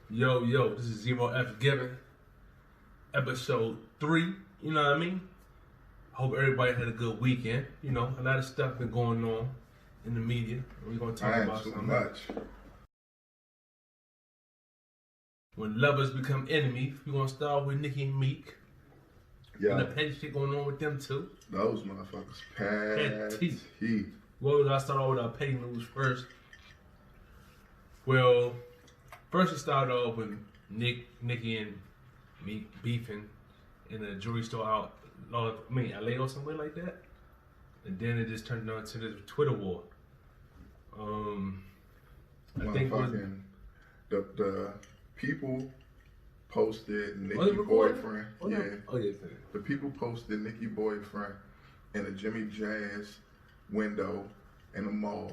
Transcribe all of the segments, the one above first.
Yo, this is Zero F Given, episode 3, you know what I mean? Hope everybody had a good weekend. You know, a lot of stuff been going on in the media. We're going to talk about something. Much. When lovers become enemies, we're going to start with Nicki and Meek. Yeah. And the petty shit going on with them too. Those motherfuckers petty. Well, I start off with our petty news first. Well, first it started off with Nicki and Meek beefing in a jewelry store out, LA or somewhere like that. And then it just turned into this Twitter war. I think the people posted Nicki boyfriend. The people posted Nicki boyfriend in a Jimmy Jazz window in the mall,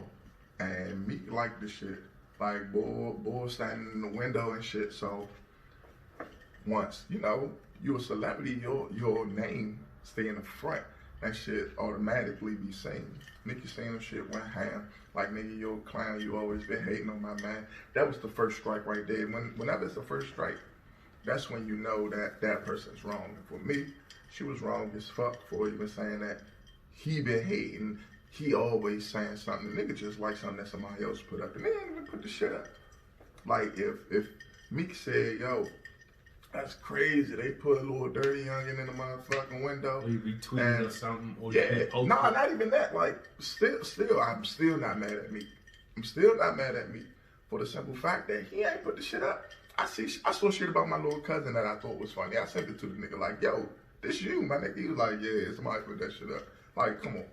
and Meek liked the shit. Like bull standing in the window and shit. So once you a celebrity, your name stay in the front. That shit automatically be seen. Nicki saying shit went ham. Like, nigga, you're a clown. You always been hating on my man. That was the first strike right there. Whenever it's the first strike, that's when you know that person's wrong. And for me, she was wrong as fuck for even saying that. He been hating. He always saying something. The nigga just like something that somebody else put up. And they didn't even put the shit up. Like, if Meek said, yo, that's crazy, they put a little dirty youngin in the motherfucking window. Or you retweeted or something. Or not even that. Like, still, I'm still not mad at Meek. I'm still not mad at Meek for the simple fact that he ain't put the shit up. I saw shit about my little cousin that I thought was funny. I sent it to the nigga like, yo, this you, my nigga. He was like, yeah, somebody put that shit up. Like, come on.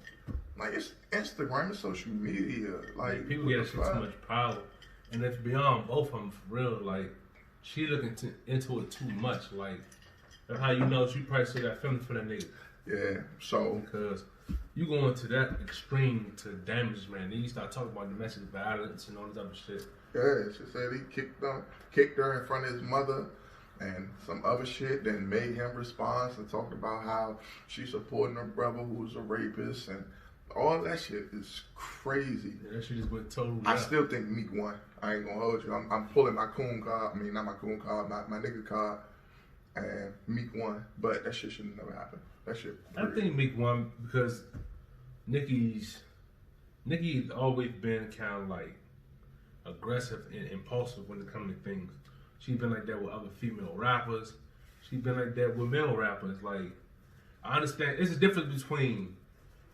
Like, it's Instagram, it's social media. Like, people get shit too much power. And it's beyond both of them for real. Like, she looking into it too much. Like, that's how you know she probably still got feelings for that nigga. Yeah, so. Because you going to that extreme to damage, man. Then you start talking about domestic violence and all this other shit. Yeah, she said he kicked her in front of his mother and some other shit, then made him respond and talked about how she's supporting her brother who was a rapist, and all that shit is crazy. Yeah, that shit just went totally I still think Meek won. I ain't gonna hold you. I'm pulling my coon card. I mean, not my coon card, my nigga card. And Meek won. But that shit should have never happened. That shit. I think Meek won because Nicki's always been kind of like aggressive and impulsive when it comes to things. She's been like that with other female rappers. She's been like that with male rappers. Like, I understand. It's a difference between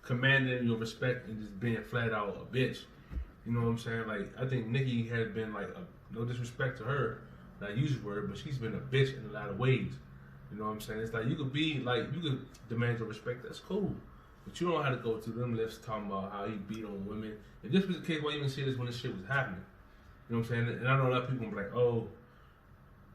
commanding your respect and just being flat out a bitch. You know what I'm saying? Like, I think Nicki has been like, no disrespect to her, not use the word, but she's been a bitch in a lot of ways. You know what I'm saying? It's like, you could demand your respect, that's cool. But you don't know how to go through them lists talking about how he beat on women. If this was the case, why you even see this when this shit was happening? You know what I'm saying? And I know a lot of people be like, oh,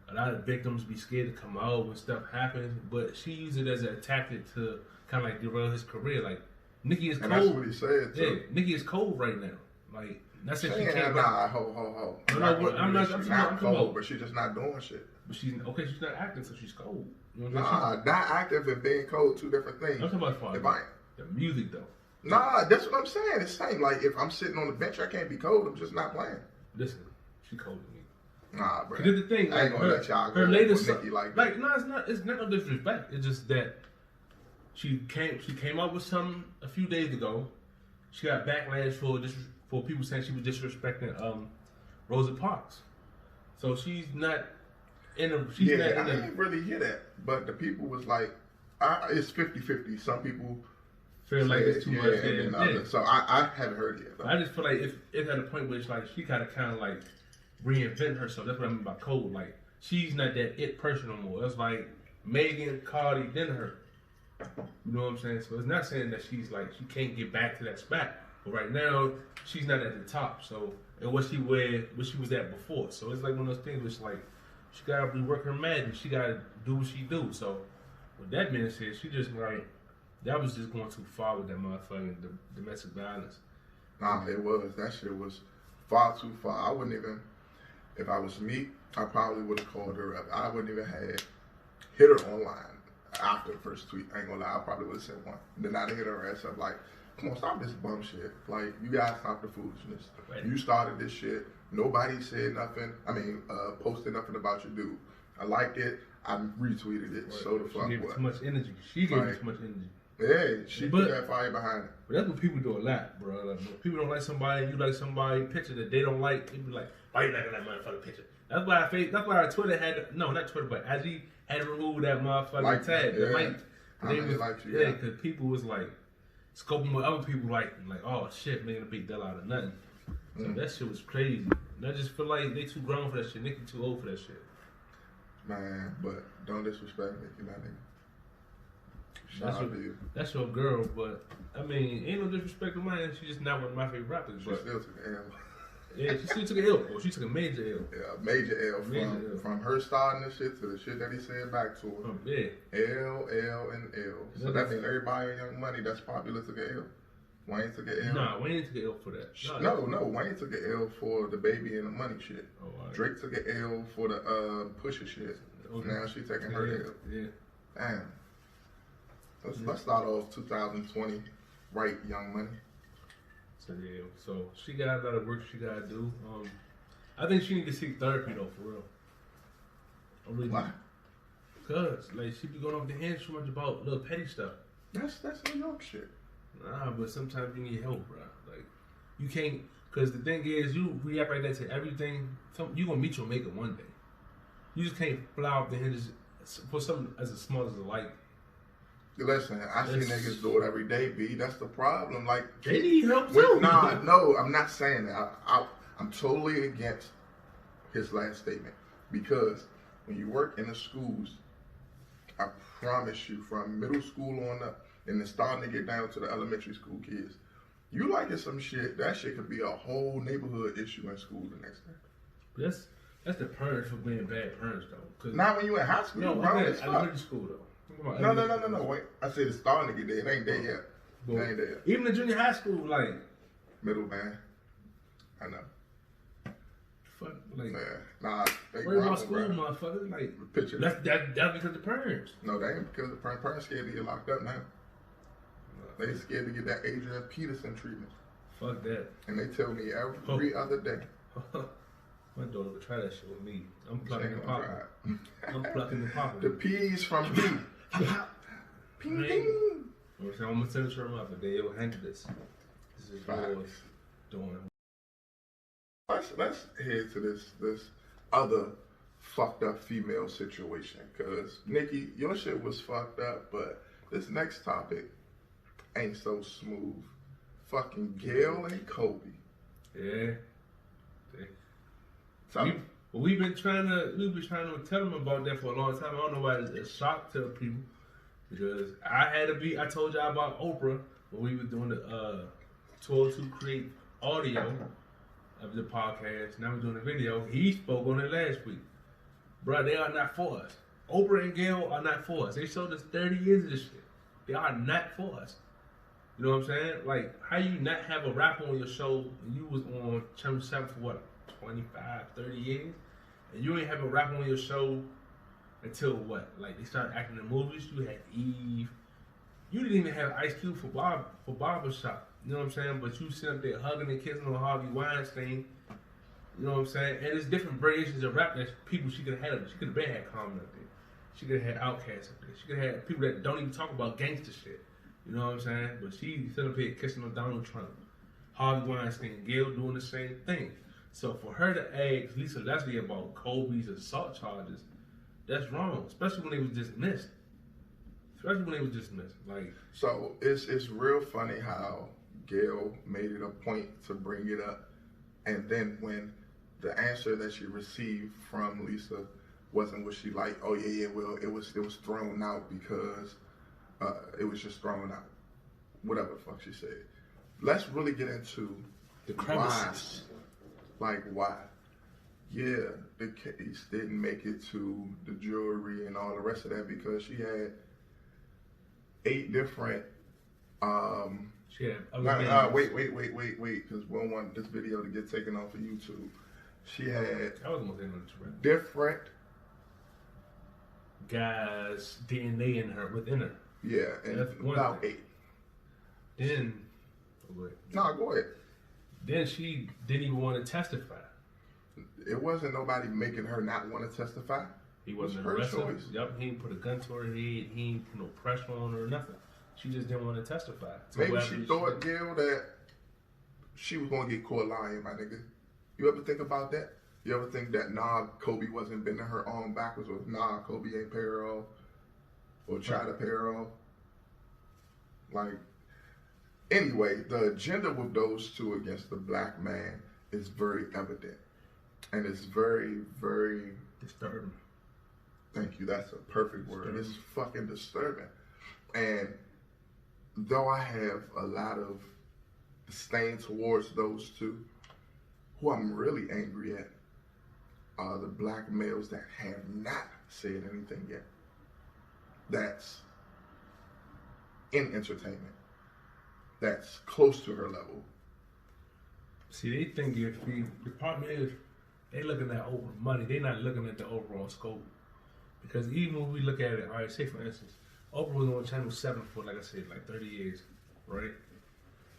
a lot of victims be scared to come out when stuff happens, but she used it as a tactic to kind of like derail his career. Like, Nicki is cold. And that's what he said, too. Yeah, Nicki is cold right now. Like, that's if she can't. Ho. I'm not cold, but she's just not doing shit. But she's not acting, so she's cold. You know not active and being cold, two different things. I'm talking about the music though. Nah, that's what I'm saying. It's the same. Like, if I'm sitting on the bench, I can't be cold. I'm just not playing. Listen, she cold to me. Nah, bro. Because the thing, I ain't gonna let y'all her latest Nicki like no, it's not no disrespect. It's just that she came up with something a few days ago. She got backlash for people saying she was disrespecting Rosa Parks. So she's not in a. I didn't really hear that, but the people was like, it's 50-50. Some people feel like it's too much. So I haven't heard it yet. Though. I just feel like it's at a point where it's like she gotta kind of like reinvent herself. That's what I mean by cold. Like, she's not that it person no more. It's like Megan, Cardi, then her. You know what I'm saying? So it's not saying that she's like she can't get back to that spot. But right now, she's not at the top. So, and what she was at before. So it's like one of those things where it's like, she gotta rework her madness. She gotta do what she do. So, with that being said, she just like, that was just going too far with that motherfucking domestic violence. Nah, it was. That shit was far too far. I wouldn't even, if I was Meek, I probably would have called her up. I wouldn't even have hit her online after the first tweet. I ain't gonna lie, I probably would have said one. Then I'd hit her ass up like, come on, stop this bum shit. Like, you gotta stop the foolishness. Right. You started this shit. Nobody said nothing. Posted nothing about your dude. I liked it. I retweeted it. Right. So the fuck she gave what? Too much energy. She gave me too much energy. Yeah, she put that fire behind it. But that's what people do a lot, bro. Like, when people don't like somebody, you like somebody picture that they don't like. They be like, why you liking that motherfucking picture? That's why Twitter had not Twitter, but IG had to remove that motherfucking tag. Yeah, because people was like scoping what other people like oh shit, making a big deal out of nothing. So that shit was crazy. And I just feel like they too grown for that shit. Nicki too old for that shit. Man, but don't disrespect Nicki, that nigga. That's your girl, but I mean, ain't no disrespect to mine. She's just not one of my favorite rappers. She still took an L. Yeah, she still took an L. She took a major L. Yeah, a major L from her starting the shit to the shit that he said back to her. Yeah. L, and L. So that means everybody in Young Money that's popular took an L. Wayne took an L. Nah, Wayne took an L for that. No, Wayne took an L for the baby and the money shit. Oh, right. Drake took an L for the Pusha shit. Okay. Now she taking her L. Yeah. Damn. Let's start off 2020 right, Young Money. So yeah, so she got a lot of work she gotta do. I think she need to seek therapy though, for real. Why? Cause like she be going off the hands too much about little petty stuff. That's New York shit. Nah, but sometimes you need help, bro. Like you can't, cause the thing is, you react like that to everything. You gonna meet your maker one day. You just can't fly off the hinges for something as small as a light. Listen, I see niggas do it every day, B. That's the problem. Like, they need help too. No, I'm not saying that. I'm totally against his last statement because when you work in the schools, I promise you, from middle school on up, and then starting to get down to the elementary school kids, you liking some shit, that shit could be a whole neighborhood issue in school the next day. That's the parents for being bad parents though. Not when you in high school. No, elementary school though. No. Wait, I said it's starting to get there. It ain't there yet. It ain't there. Even the junior high school, like middle man. I know. Fuck, like nah. Worry about school, motherfucker. Like picture. That's because of the parents. No, that ain't because the parents scared to get locked up now. They scared to get that Adrian Peterson treatment. Fuck that. And they tell me every other day. My daughter would try that shit with me. I'm plucking the pop. I'm plucking the pop. The peas from me. Ping ping. I'm gonna send her up, but they will handle this. This is yours doing. Let's head to this other fucked up female situation. Cause Nicki, your shit was fucked up, but this next topic ain't so smooth. Fucking Gayle and Kobe. Yeah. So we've been trying to tell them about that for a long time. I don't know why it's a shock to people because I told y'all about Oprah when we were doing the tour to create audio of the podcast. Now we're doing the video. He spoke on it last week. Bro, they are not for us. Oprah and Gayle are not for us. They showed us 30 years of this shit. They are not for us. You know what I'm saying? Like, how you not have a rapper on your show and you was on Channel 7 for what? 25, 30 years, and you ain't have a rapper on your show until what? Like they started acting in movies. You had Eve. You didn't even have Ice Cube for Barbershop. You know what I'm saying? But you sit up there hugging and kissing on Harvey Weinstein. You know what I'm saying? And there's different variations of rap that people she could have had. She could have been had Common up there. She could have had Outkast up there. She could have had people that don't even talk about gangster shit. You know what I'm saying? But she sit up here kissing on Donald Trump, Harvey Weinstein, Gayle doing the same thing. So for her to ask Lisa Leslie about Kobe's assault charges, that's wrong, especially when they was dismissed. Like, so it's real funny how Gayle made it a point to bring it up, and then when the answer that she received from Lisa wasn't what she liked, well, it was thrown out because it was just thrown out. Whatever the fuck she said. Let's really get into the crevices. Like, why? Yeah, the case didn't make it to the jury and all the rest of that because she had 8 different. Wait, because we don't want this video to get taken off of YouTube. She had different guys' DNA within her. Yeah, and about 8. Then Go ahead. No, go ahead. Then she didn't even want to testify. It wasn't nobody making her not want to testify. He wasn't arrested. Yep, he didn't put a gun to her head. He didn't put no pressure on her or nothing. She just didn't want to testify. Maybe she thought, Gayle, that she was going to get caught lying, my nigga. You ever think about that? You ever think that, Kobe wasn't bending her arm backwards, or Kobe ain't pay her off, or try to pay her off? Like, anyway, the agenda with those two against the black man is very evident. And it's very, very... disturbing. Thank you. That's a perfect word. It's fucking disturbing. And though I have a lot of disdain towards those two, who I'm really angry at are the black males that have not said anything yet. That's in entertainment. That's close to her level. See, they think the problem is they looking at over money. They're not looking at the overall scope. Because even when we look at it, all right, say for instance, Oprah was on Channel 7 for, like I said, like 30 years, right?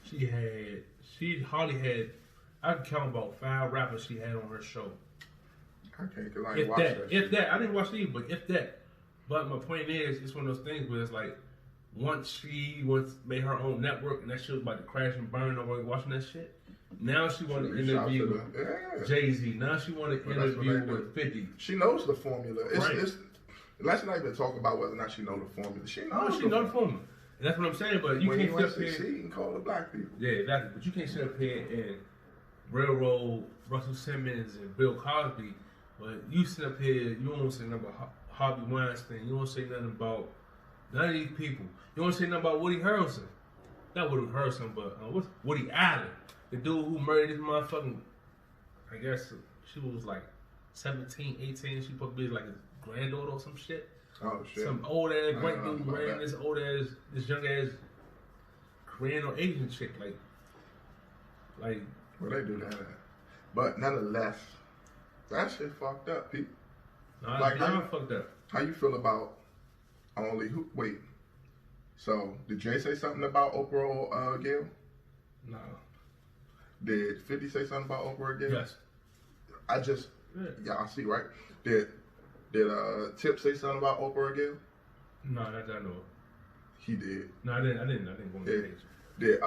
She hardly had, I can count about 5 rappers she had on her show. Okay, because I didn't watch that. If that, I didn't watch it either, but if that. But my point is, it's one of those things where it's like, once she made her own network and that shit was about to crash and burn, nobody watching that shit. Now she want to interview with Jay-Z. Now she want to interview with 50. She knows the formula. Right. Let's not even talk about whether or not she knows the formula. She knows the formula. And that's what I'm saying, but you can't sit up here. She can call the black people. Yeah, exactly. But you can't sit up here and railroad Russell Simmons and Bill Cosby, but you sit up here, you don't say nothing about Harvey Weinstein. You don't say nothing about none of these people. You don't say nothing about Woody Harrelson. Not Woody Harrelson, but what's Woody Allen. The dude who married this motherfucking, I guess she was like 17, 18. She supposed to be like his granddaughter or some shit. Oh shit. Some old ass white dude marrying this old ass, this young ass Korean or Asian chick. Like. Well, they do that. But nonetheless, that shit fucked up, people. Nah, like how fucked up. How you feel about wait. So did Jay say something about Oprah or Gayle? No. Did 50 say something about Oprah or Gayle? Yes. I see, right? Did Tip say something about Oprah or Gayle? No, that I know. He did. No, I didn't go on the page. Did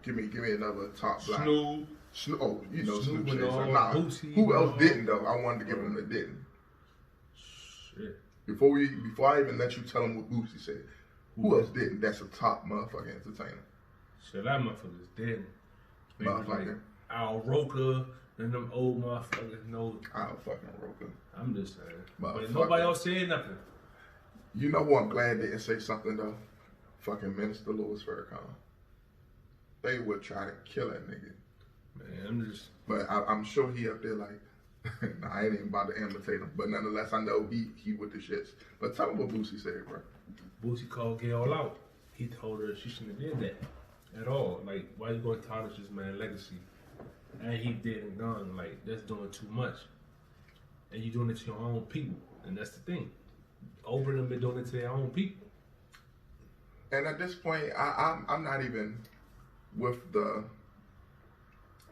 give me another top black. Snoop. Oh, you know Snoop said something. Nah, who else didn't though? I wanted to give him that didn't. Shit. Before I even let you tell him what Boosie said, who else didn't? That's a top motherfucking entertainer. Shit, that motherfucker's dead. Like Al Roker and them old motherfuckers know. Al fucking Roker. I'm just saying. But nobody else said nothing. You know who I'm glad didn't say something though? Fucking Minister Louis Farrakhan. They would try to kill that nigga. Man, I'm just. But I'm sure he up there like, I ain't even about to imitate him. But nonetheless, I know he with the shits. But tell him what Boosie said, bro. Boosie called Gayle out. He told her she shouldn't have did that at all. Like, why you going to tarnish this man's legacy? And he did and gone. Like, that's doing too much. And you doing it to your own people. And that's the thing. Oprah them been doing it to their own people. And at this point, I'm not even with the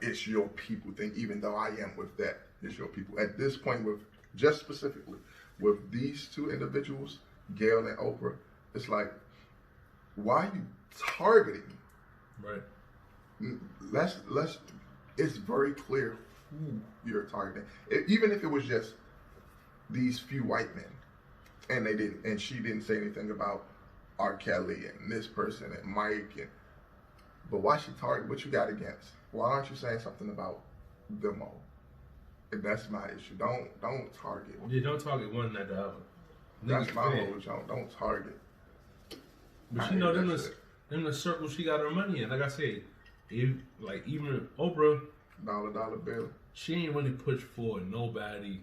it's your people thing, even though I am with that it's your people. At this point, with just specifically with these two individuals, Gayle and Oprah, it's like, why are you targeting me? Right. Let's it's very clear who you're targeting. Even if it was just these few white men, and she didn't say anything about R. Kelly and this person and Mike, but why she target? What you got against? Why aren't you saying something about them all? And that's my issue. Don't target. Yeah, don't target one, not the other. That's my whole joke. Don't target. But you know, them the circle she got her money in. Like I said, even Oprah, dollar bill. She ain't really push for nobody.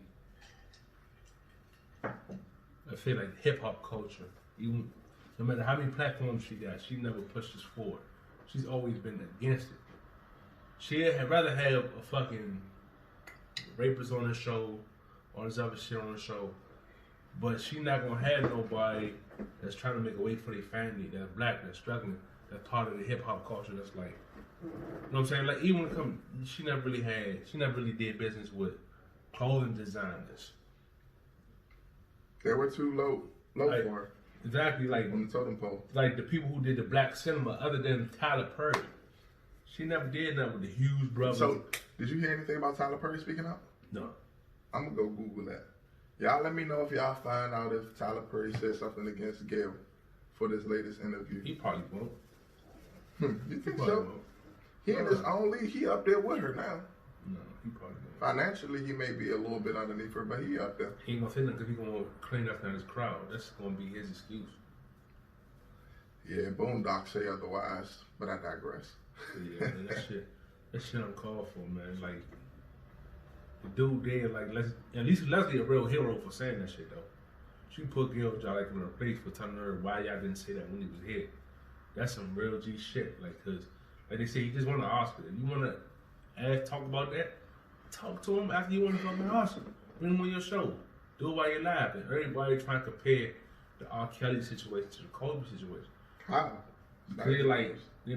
I feel like hip hop culture. Even no matter how many platforms she got, she never pushed this forward. She's always been against it. She'd rather have a fucking rapist on her show, all this other shit on her show, but she not gonna have nobody that's trying to make a way for their family, that's black, that's struggling, That's part of the hip hop culture. That's like, you know what I'm saying? Like even when it comes, she never really did business with clothing designers. They were too low like, for her. Exactly, like on the totem pole. Like the people who did the black cinema, other than Tyler Perry, she never did nothing with the Hughes brothers. So, did you hear anything about Tyler Perry speaking out? No. I'm gonna go Google that. Y'all let me know if y'all find out if Tyler Perry said something against Gayle for this latest interview. He probably won't. You think so? Won't. He in his own league. He up there with her now. No, he probably won't. Financially, he may be a little bit underneath her, but he up there. He ain't gonna say nothing because he gonna clean up on his crowd. That's gonna be his excuse. Yeah, Boondock say otherwise, but I digress. Yeah, man, that shit uncalled for, man. Like the dude there, like at least Leslie a real hero for saying that shit though. She put Gayle like in her place for telling her why y'all didn't say that when he was here. That's some real G shit. Like, cause like they say, he just won an Oscar. You wanna talk about that? Talk to him after you won the fucking Oscar. Bring him on your show. Do it while you're live. And everybody trying to compare the R. Kelly situation to the Kobe situation. How? They're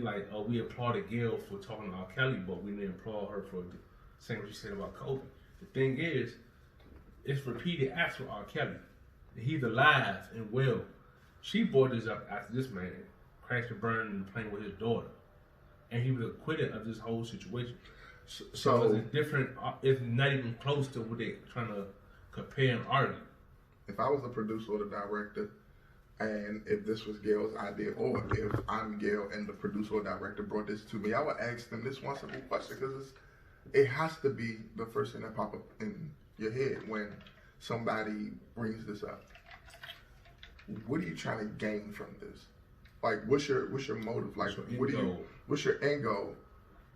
like, oh, we applauded Gayle for talking to R. Kelly, but we didn't applaud her for saying what she said about Kobe. The thing is, it's repeated acts with R. Kelly. He's alive and well. She brought this up after this man crashed and burned and playing with his daughter, and he was acquitted of this whole situation. So it's different. It's not even close to what they're trying to compare and argue. If I was the producer or the director, and if this was Gayle's idea, or if I'm Gayle and the producer or director brought this to me, I would ask them this one simple question, because it has to be the first thing that pop up in your head when somebody brings this up. What are you trying to gain from this? Like, what's your motive? Like, what's your end goal?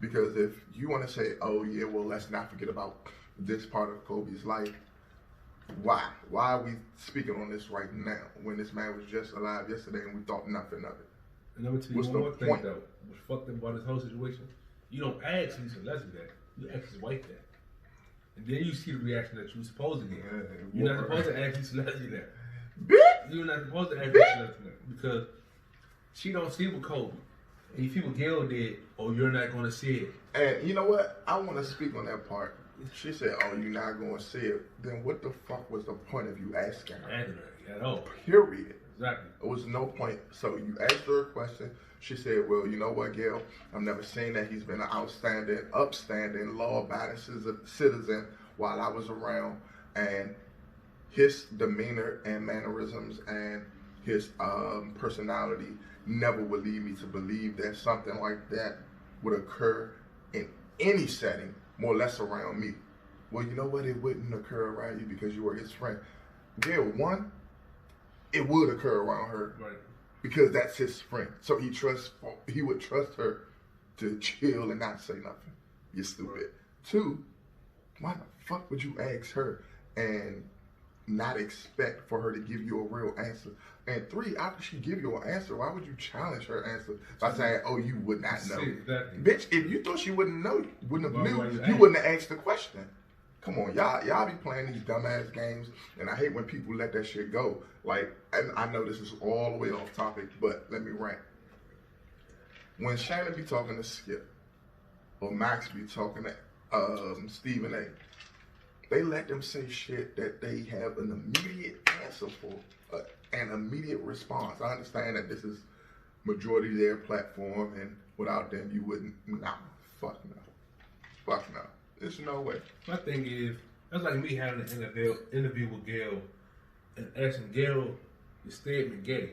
Because if you want to say, oh yeah, well, let's not forget about this part of Kobe's life. Why? Why are we speaking on this right now when this man was just alive yesterday and we thought nothing of it? And let me tell you one more thing though. What's fucked up about this whole situation? You don't ask Lisa Leslie that. You ask his wife that. And then you see the reaction that you're supposed to get. You're not supposed to ask Lisa Leslie that. You're not supposed to ask Lisa Leslie that because she don't see what Kobe. And you see what Gayle did, oh, you're not going to see it. And you know what? I want to speak on that part. She said, oh, you're not going to see it. Then what the fuck was the point of you asking her? At all. Period. Exactly. There was no point. So you asked her a question. She said, well, you know what, Gayle? I've never seen that. He's been an outstanding, upstanding, law-abiding citizen while I was around. And his demeanor and mannerisms and his personality never would lead me to believe that something like that would occur in any setting, more or less around me. Well, you know what? It wouldn't occur around you because you were his friend. Gayle, one, it would occur around her, right? Because that's his friend. So he would trust her to chill and not say nothing. You're stupid. Right. Two, why the fuck would you ask her and not expect for her to give you a real answer? And three, after she give you an answer, why would you challenge her answer by saying, oh, you would not know? Exactly. Bitch, if you thought she wouldn't know, you wouldn't have asked the question. Come on, y'all be playing these dumbass games, and I hate when people let that shit go. Like, and I know this is all the way off topic, but let me rant. When Shannon be talking to Skip, or Max be talking to Stephen A., they let them say shit that they have an immediate answer for, an immediate response. I understand that this is majority of their platform, and without them, you wouldn't. Nah, fuck no. There's no way. My thing is, that's like me having an interview with Gayle and asking Gayle the statement gay.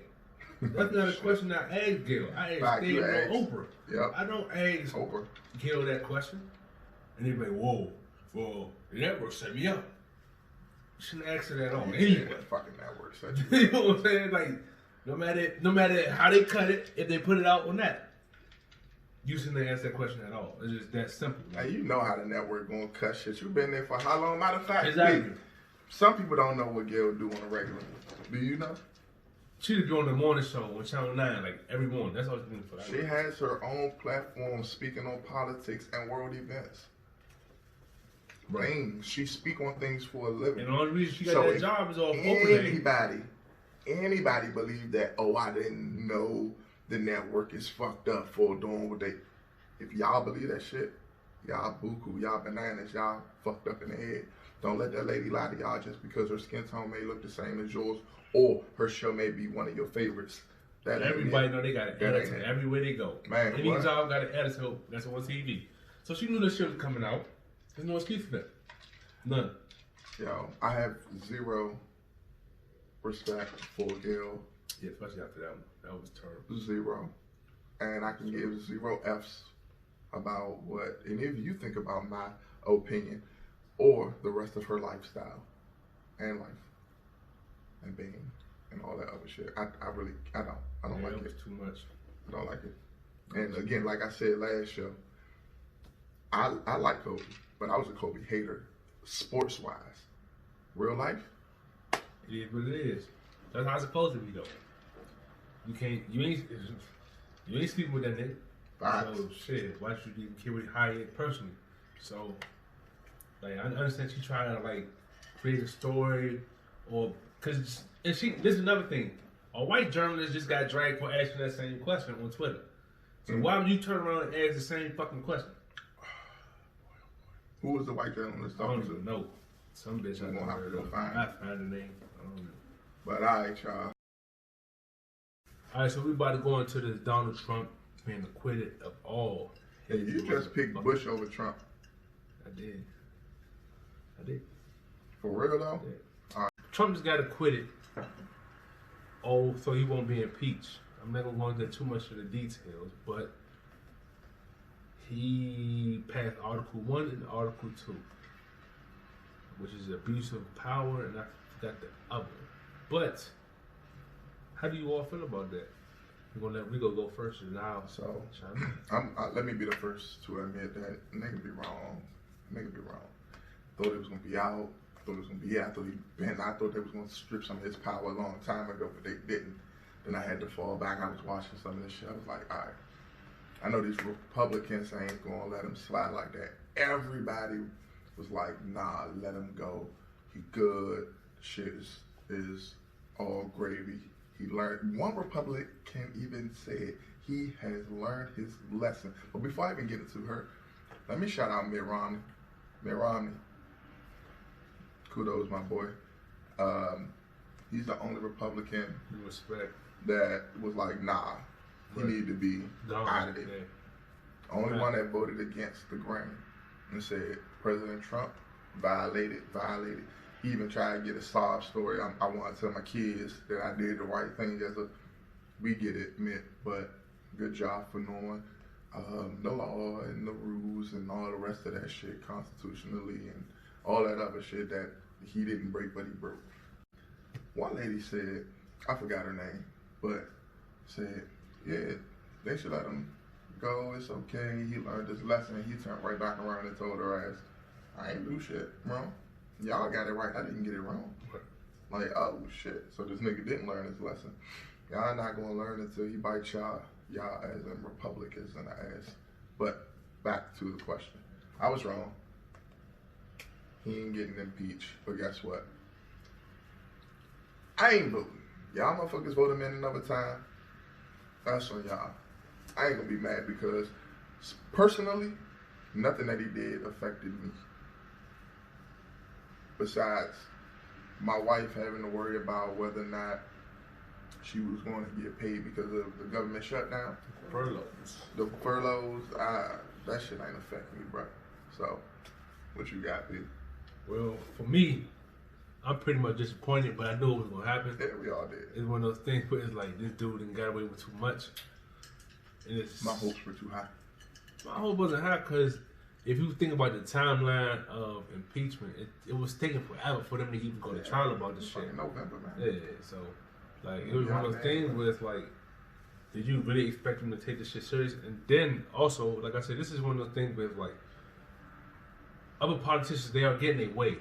That's not a question I asked Gayle. I asked statement on Oprah. Yep. I don't ask Oprah. Gayle that question. And they'd be like, whoa, well, the network set me up. You shouldn't ask her that on anyway. Fucking network set you up. You know what I'm saying? Like, no matter how they cut it, if they put it out or not, you shouldn't ask that question at all. It's just that simple. Hey, you know how the network gonna cut shit. You've been there for how long? Matter of fact, exactly. Some people don't know what Gayle do on a regular. Do you know? She be on the morning show on Channel 9, like every morning. That's all she's doing for that. She has her own platform speaking on politics and world events. Right. Things. She speak on things for a living. And the only reason she got that job is off Oprah. Anybody believe that, oh, I didn't know the network is fucked up for doing what they. If y'all believe that shit, y'all buku, y'all bananas, y'all fucked up in the head. Don't let that lady lie to y'all just because her skin tone may look the same as yours or her show may be one of your favorites. That everybody know they got an editor everywhere they go. Man, any job got an editor that's on TV. So she knew this shit was coming out. There's no excuse for that. None. Yo, I have zero respect for Gayle. Yeah, especially after that one. That was terrible. Zero. And I can give 0 F's about what any of you think about my opinion or the rest of her lifestyle and life and being and all that other shit. I don't like it. Too much. I don't like it. And again, like I said last show, I like Kobe, but I was a Kobe hater, sports wise. Real life, it is what it is. That's how it's supposed to be though. You ain't sleeping with that nigga. Facts. So shit, why should you care what he hired personally? So like I understand she trying to like create a story or this is another thing. A white journalist just got dragged for asking that same question on Twitter. So why would you turn around and ask the same fucking question? Who was the white journalist? I don't even know. Some bitch I gonna have to go find. I find the name. I don't know. But alright, y'all. Alright, so we about to go into this Donald Trump being acquitted of all. Hey, you just picked Bush over Trump. I did. For real though? Alright. Trump just got acquitted. Oh, so he won't be impeached. I'm not gonna go into too much of the details, but he passed Article 1 and Article 2, which is abuse of power, and I forgot the other. But how do you all feel about that? We're gonna let Rico go first, and now let me be the first to admit that nigga be wrong. Thought it was gonna be out. I thought they was gonna strip some of his power a long time ago, but they didn't. Then I had to fall back. I was watching some of this shit. I was like, all right. I know these Republicans ain't gonna let him slide like that. Everybody was like, nah, let him go. He good. Shit is all gravy. He learned. One Republican even said he has learned his lesson. But before I even get into her, let me shout out Mitt Romney. Mitt Romney. Kudos, my boy. He's the only Republican that was like, nah, he needed to be out of it. Yeah. Only one that voted against the grain and said President Trump violated. He even tried to get a sob story. I want to tell my kids that I did the right thing we get it, Mitt, but good job for knowing the law and the rules and all the rest of that shit constitutionally and all that other shit that he didn't break, but he broke. One lady said, I forgot her name, but said, yeah, they should let him go. It's okay. He learned his lesson. He turned right back around and told her ass, I ain't do shit wrong. Y'all got it right. I didn't get it wrong. Like, oh shit. So this nigga didn't learn his lesson. Y'all not gonna learn until he bites y'all as in Republicans in the ass. But back to the question. I was wrong. He ain't getting impeached. But guess what? I ain't voting. Y'all motherfuckers vote him in another time. That's on y'all. I ain't gonna be mad because personally, nothing that he did affected me. Besides my wife having to worry about whether or not she was going to get paid because of the government shutdown. The furloughs, that shit ain't affect me, bro. So, what you got, B? Well, for me, I'm pretty much disappointed, but I knew it was gonna happen. Yeah, we all did. It's one of those things where it's like this dude done got away with too much. And my hopes were too high. My hope wasn't high because if you think about the timeline of impeachment, it was taking forever for them to even go to trial about this shit. November, man. Yeah, so like it was one of those things where it's like, did you really expect them to take this shit serious? And then also, like I said, this is one of those things where it's like other politicians, they are getting their way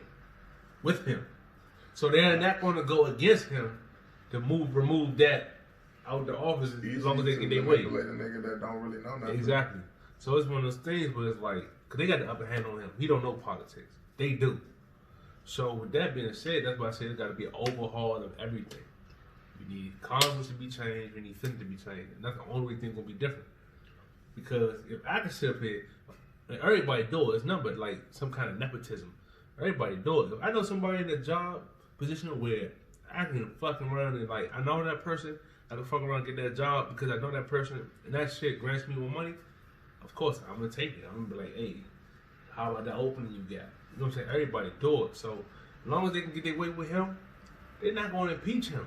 with him. So they're not going to go against him to remove that out the office as long as they get their way. A nigga that don't really know nothing. Exactly. So it's one of those things where it's like, because they got the upper hand on him. He don't know politics. They do. So with that being said, that's why I say there's got to be an overhaul of everything. We need Congress to be changed. We need Senate to be changed. And that's the only way things gonna be different. Because if I can sit up here, and everybody do it, it's nothing but like some kind of nepotism. Everybody do it. If I know somebody in a job position where I can fucking run and like I know that person, I can fuck around and get that job because I know that person, and that shit grants me more money. Of course, I'm gonna take it. I'm gonna be like, hey, how about that opening you got? You know what I'm saying? Everybody do it. So as long as they can get their way with him, they're not gonna impeach him.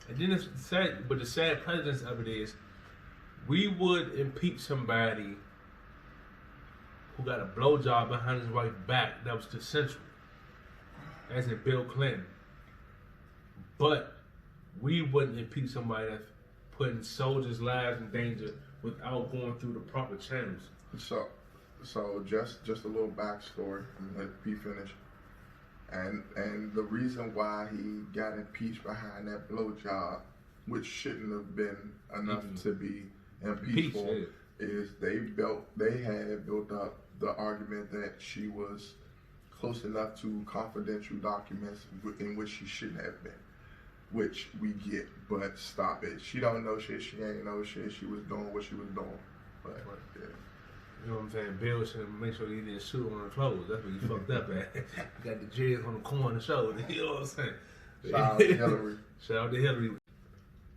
And then it's sad, but the sad precedence of it is, we would impeach somebody who got a blowjob behind his wife's back that was consensual, as in Bill Clinton. But we wouldn't impeach somebody that's putting soldiers' lives in danger without going through the proper channels. So just a little backstory. I'm gonna let P finish. And the reason why he got impeached behind that blowjob, which shouldn't have been enough to be impeachable, is they had built up the argument that she was close enough to confidential documents in which she shouldn't have been. Which we get, but stop it. She don't know shit. She ain't know shit. She was doing what she was doing. But yeah. You know what I'm saying? Bill should make sure he didn't shoot on her clothes. That's what he fucked up at. He got the dreads on the corner of the shoulder. You know what I'm saying? Shout out to Hillary. Shout out to Hillary.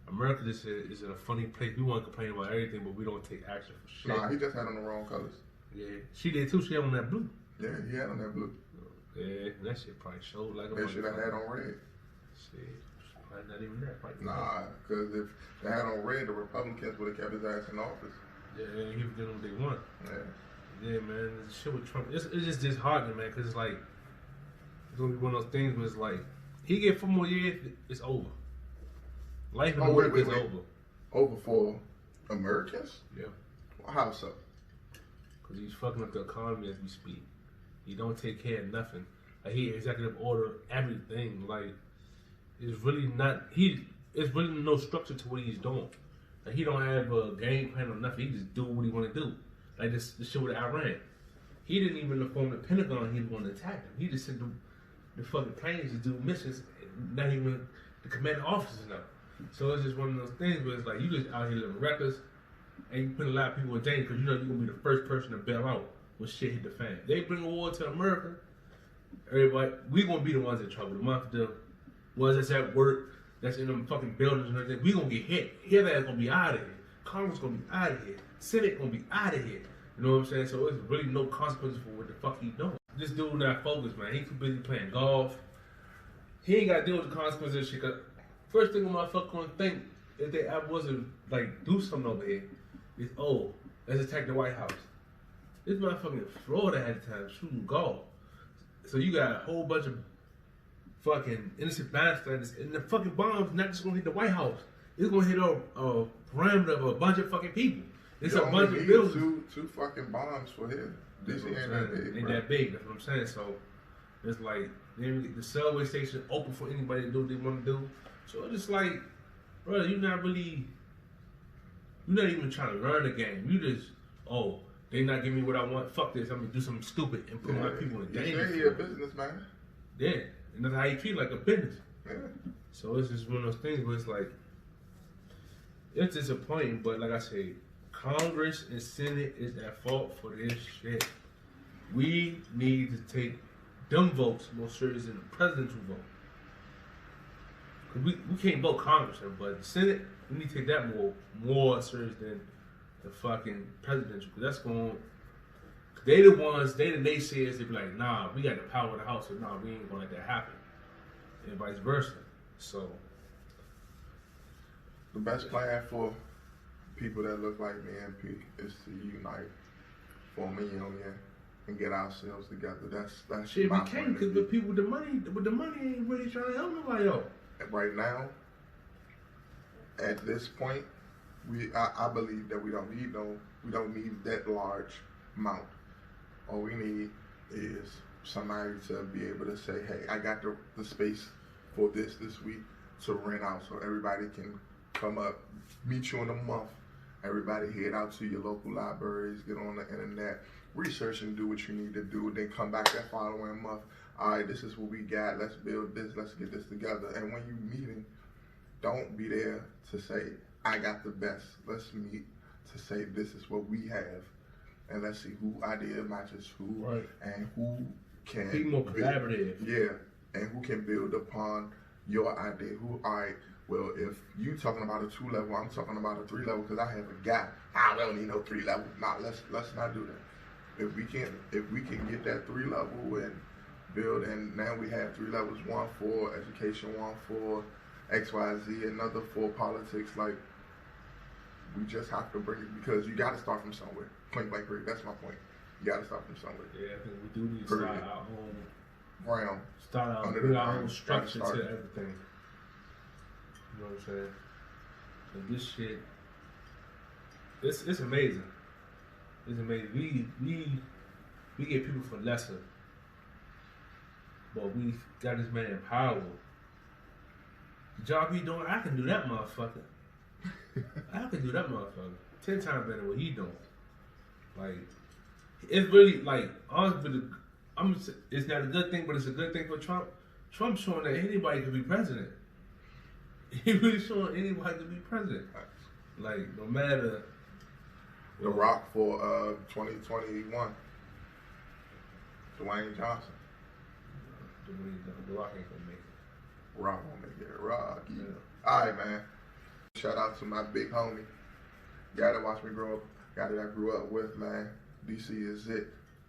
America is in a funny place. We want to complain about everything, but we don't take action for shit. Nah, he just had on the wrong colors. Yeah, she did too. She had on that blue. Yeah, he had on that blue. Yeah, that shit probably showed like a They should have had on red. Shit. Not even that. Nah, because if they had on red, the Republicans would have kept his ass in office. Yeah, he was doing what they want. Yeah. Yeah, man. The shit with Trump, it's just disheartening, man, because it's like, it's going to be one of those things where it's like, he get 4 more years, it's over. Life in America is over. Over for Americans? Yeah. How so? Because he's fucking up the economy as we speak. He don't take care of nothing. Like, he executive order everything. Like, it's really not, it's really no structure to what he's doing. Like, he don't have a game plan or nothing. He just do what he want to do. Like this shit with Iran. He didn't even inform the Pentagon he was going to attack them. He just sent the fucking planes to do missions, not even the commanding officers know. So it's just one of those things where it's like, you just out here living reckless, and you put a lot of people in danger because you know you're going to be the first person to bail out when shit hit the fan. They bring a war to America, everybody, we going to be the ones in trouble. The ones that's at work, that's in them fucking buildings and everything, we going to get hit. His ass going to be out of here. Congress going to be out of here. Senate going to be out of here. You know what I'm saying? So it's really no consequences for what the fuck he doing. This dude not focused, man. He too busy playing golf. He ain't got to deal with the consequences of shit. Cause first thing a motherfucker gonna think if they ever wasn't like do something over here is, oh, let's attack the White House. This motherfucker in Florida had the time shooting golf. So you got a whole bunch of fucking innocent bystanders, and the fucking bomb's not just gonna hit the White House. It's gonna hit a perimeter of a bunch of fucking people. It's a bunch of buildings. Two fucking bombs for him. DC ain't that big. Ain't that big. That's what I'm saying. So it's like the subway station open for anybody to do what they want to do. So it's just like, bro, you're not even trying to learn the game. You just, oh, they not giving me what I want. Fuck this. I'm gonna do something stupid and put my people in danger. You're a businessman. Yeah, and that's how you treat like a business. Yeah. So it's just one of those things where it's like, it's disappointing. But like I say, Congress and Senate is at fault for this shit. We need to take them votes more serious than the presidential vote. Cause we can't vote Congress, but the Senate, we need to take that more serious than the fucking presidential. Cause that's going, they the naysayers. They be like, nah, we got the power of the House, so nah, we ain't gonna let that happen, and vice versa. So the best plan for people that look like me and P is to unite, form a union, and get ourselves together. That's shit. We can't because the people with the money ain't really trying to help nobody else. And right now, at this point, I believe that we don't need that large amount. All we need is somebody to be able to say, hey, I got the space for this week to rent out, so everybody can come up, meet you in a month. Everybody head out to your local libraries, get on the internet, research and do what you need to do, then come back that following month. All right, this is what we got. Let's build this. Let's get this together. And when you meeting, Don't be there to say, I got the best. Let's meet to say this is what we have. And let's see who idea matches who, right, and who can be more collaborative. Yeah, and who can build upon your idea. Who, all right, well, if you talking about a 2 level, I'm talking about a 3 level because I have a gap. I don't need no 3 level. Nah, let's not do that. If we can get that 3 level and build, and now we have 3 levels: 1 for education, 1 for XYZ, another for politics. Like, we just have to bring it because you got to start from somewhere. Point blank, period. That's my point. You got to start from somewhere. Yeah, I think we do need to start our own ground. Start our own structure to everything. You know what I'm saying? And this shit, it's amazing. It's amazing. We get people for lesser, but we got this man in power. The job he doing, I can do that motherfucker. I can do that motherfucker 10 times better than what he doing. Like, it's really like, honestly, it's not a good thing, but it's a good thing for Trump. Trump's showing that anybody could be president. He really showing anybody could be president. Like, no matter. The Rock for 2021. Dwayne Johnson. The Rock ain't gonna make it. Rock won't make it. Rock. Yeah. All right, man. Shout out to my big homie. Guy that watched me grow up. Guy that I grew up with, man. DCIzIt.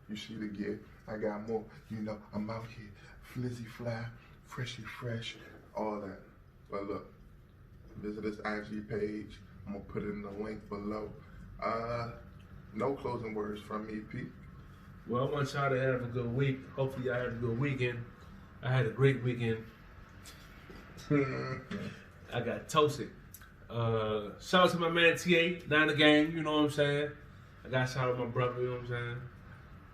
You see the gift. I got more. You know, I'm out here. Flizzy fly. Freshly fresh. All that. But look. Visit this IG page. I'm going to put it in the link below. No closing words from me, Pete. Well, I want y'all to have a good week. Hopefully y'all had a good weekend. I had a great weekend. I got toasted. Shout out to my man TA, down the game, you know what I'm saying? I got shout out to my brother, you know what I'm saying?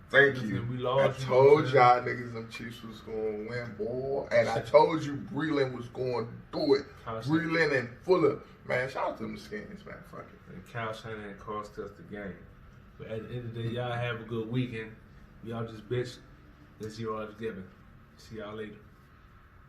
Thank you. We lost, I told y'all niggas them Chiefs was going to win, boy. And I told you Breland was going to do it. Breland and Fuller. Man, shout out to them Skins, man. Fuck it. And Kyle Shanahan cost us the game. But at the end of the day, y'all have a good weekend. Y'all just bitch. Let's see y'all giving. See y'all later.